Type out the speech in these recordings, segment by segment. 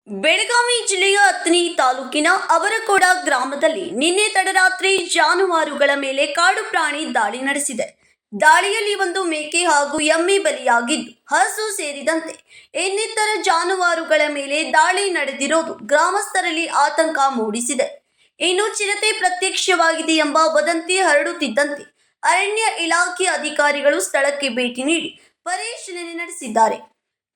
ಬೆಳಗಾವಿ ಜಿಲ್ಲೆಯ ಅಥಣಿ ತಾಲೂಕಿನ ಅವರಕೋಡ ಗ್ರಾಮದಲ್ಲಿ ನಿನ್ನೆ ತಡರಾತ್ರಿ ಜಾನುವಾರುಗಳ ಮೇಲೆ ಕಾಡು ಪ್ರಾಣಿ ದಾಳಿ ನಡೆಸಿದೆ. ದಾಳಿಯಲ್ಲಿ ಒಂದು ಮೇಕೆ ಹಾಗೂ ಎಮ್ಮೆ ಬಲಿಯಾಗಿದ್ದು, ಹಸು ಸೇರಿದಂತೆ ಇನ್ನಿತರ ಜಾನುವಾರುಗಳ ಮೇಲೆ ದಾಳಿ ನಡೆದಿರೋದು ಗ್ರಾಮಸ್ಥರಲ್ಲಿ ಆತಂಕ ಮೂಡಿಸಿದೆ. ಇನ್ನು ಚಿರತೆ ಪ್ರತ್ಯಕ್ಷವಾಗಿದೆ ಎಂಬ ವದಂತಿ ಹರಡುತ್ತಿದ್ದಂತೆ ಅರಣ್ಯ ಇಲಾಖೆ ಅಧಿಕಾರಿಗಳು ಸ್ಥಳಕ್ಕೆ ಭೇಟಿ ನೀಡಿ ಪರಿಶೀಲನೆ ನಡೆಸಿದ್ದಾರೆ.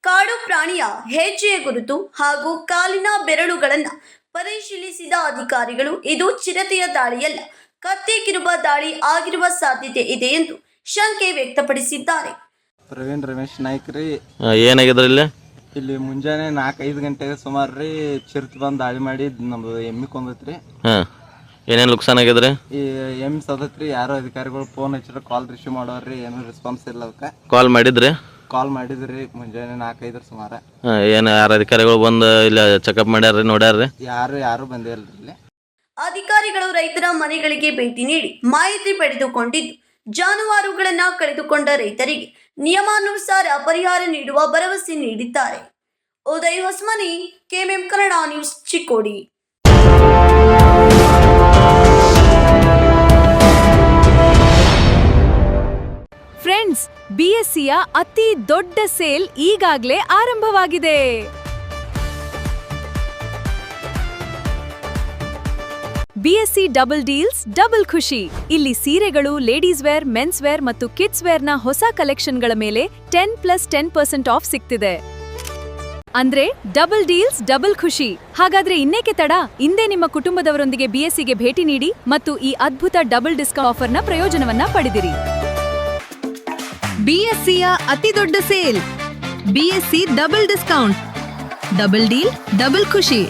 ಕಾಡು ಪ್ರಾಣಿಯ ಹೆಜ್ಜೆಯ ಗುರುತು ಹಾಗೂ ಕಾಲಿನ ಬೆರಳುಗಳನ್ನು ಪರಿಶೀಲಿಸಿದ ಅಧಿಕಾರಿಗಳು ಇದು ಚಿರತೆಯ ದಾಳಿಯಲ್ಲ, ಕತ್ತೆ ಕಿರುಬ ದಾಳಿ ಆಗಿರುವ ಸಾಧ್ಯತೆ ಇದೆ ಎಂದು ಶಂಕೆ ವ್ಯಕ್ತಪಡಿಸಿದ್ದಾರೆ. ಪ್ರವೀಣ್ ರಮೇಶ್ ನಾಯ್ಕ ರೀ. ಏನಾಗಿದ್ರಿ ಇಲ್ಲಿ ಮುಂಜಾನೆ 4-5 ಗಂಟೆಗೆ ಸುಮಾರು ರೀ ಚಿರತೆ ಬಂದು ದಾಳಿ ಮಾಡಿ ನಮ್ದು ಎಮ್ಮಿ ಕೊಂದೈತ್ರಿ. ಏನೇನು ನುಕ್ಸಾನ್ ಆಗಿದ್ರಿ? ಈ ಎಮ್ಮಿ ಸದತ್ರಿ. ಯಾರೋ ಅಧಿಕಾರಿಗಳು ಫೋನ್ ಹಚ್ಚಿದ್ರೆ ಕಾಲ್ ರಿಸೀವ್ ಮಾಡೋರಿ, ಏನು ರೆಸ್ಪಾನ್ಸ್ ಇಲ್ಲ. ಅದಕ್ಕೆ ಕಾಲ್ ಮಾಡಿದ್ರಿ ಮುಂಜಾನೆ 4-5 ಸುಮಾರು. ಏನು ಯಾರು ಅಧಿಕಾರಿಗಳು ಬಂದು ಇಲ್ಲ ಚೆಕಪ್ ಮಾಡ್ಯಾರ, ನೋಡ್ಯಾರ್ರಿ? ಯಾರು ಬಂದಿಲ್ರಿ. ಇಲ್ಲಿ ಅಧಿಕಾರಿಗಳು ರೈತರ ಮನೆಗಳಿಗೆ ಭೇಟಿ ನೀಡಿ ಮಾಹಿತಿ ಪಡೆದುಕೊಂಡಿದ್ದು, ಜಾನುವಾರುಗಳನ್ನ ಕಳೆದುಕೊಂಡ ರೈತರಿಗೆ ನಿಯಮಾನುಸಾರ ಪರಿಹಾರ ನೀಡುವ ಭರವಸೆ ನೀಡಿದ್ದಾರೆ. Uday Hosamani, KMM Kannada news, Chikkodi. Friends, ಬಿಎಸ್ಸಿಯ ಅತಿ ದೊಡ್ಡ ಸೇಲ್ ಈಗಾಗಲೇ ಆರಂಭವಾಗಿದೆ. ಬಿಎಸ್ಸಿ ಡಬಲ್ ಡೀಲ್ಸ್ ಡಬಲ್ ಖುಷಿ. ಇಲ್ಲಿ ಸೀರೆಗಳು, ಲೇಡೀಸ್ ವೇರ್, ಮೆನ್ಸ್ ವೇರ್ ಮತ್ತು ಕಿಡ್ಸ್ ವೇರ್ನ ಹೊಸ ಕಲೆಕ್ಷನ್ಗಳ ಮೇಲೆ 10+10% ಆಫ್ ಸಿಗ್ತಿದೆ. ಅಂದ್ರೆ ಡಬಲ್ ಡೀಲ್ಸ್ ಡಬಲ್ ಖುಷಿ. ಹಾಗಾದ್ರೆ ಇನ್ನೇಕೆ ತಡ? ಇಂದೇ ನಿಮ್ಮ ಕುಟುಂಬದವರೊಂದಿಗೆ ಬಿಎಸ್ಸಿಗೆ ಭೇಟಿ ನೀಡಿ ಮತ್ತು ಈ ಅದ್ಭುತ ಡಬಲ್ ಡಿಸ್ಕೌಂಟ್ ಆಫರ್ನ ಪ್ರಯೋಜನವನ್ನ ಪಡೆದಿರಿ. ಬಿಎಸ್ಸಿಯ ಅತಿ ದೊಡ್ಡ sale, BSc double discount, double deal double ಖುಷಿ.